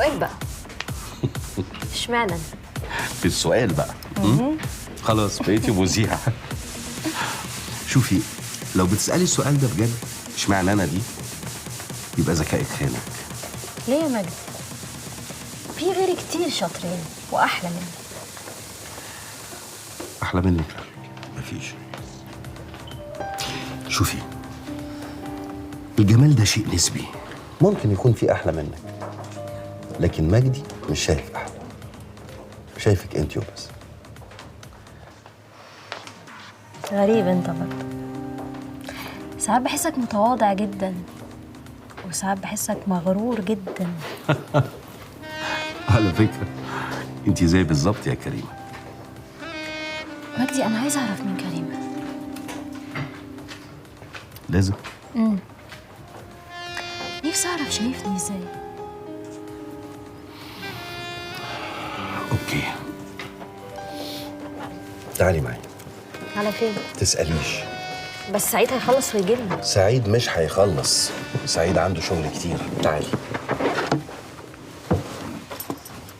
السؤال بقى. اشمعنى أنا؟ في السؤال بقى. خلاص بقيتي مذيعة. شوفي، لو بتسألي السؤال ده بجد اشمعنى أنا دي، يبقى ذكائك خانك. ليه يا مجدي؟ في غيري كتير شاطرين وأحلى مني. أحلى منك؟ مفيش. شوفي، الجمال ده شيء نسبي، ممكن يكون في أحلى منك، لكن مجدي مش شايف أحلى، شايفك أنت وبس. غريب أنت برضه. ساعات بحسك متواضع جدا، وساعات بحسك مغرور جدا. على فكرة أنت زي بالظبط يا كريمة. مجدي أنا عايزة أعرف مين كريمة. لازم؟ نفسي أعرف شايفني إزاي. أوكي، تعالي معي. على فين؟ تسأليش. بس سعيد هيخلص ويجيلنا. سعيد مش هيخلص، سعيد عنده شغل كتير. تعالي.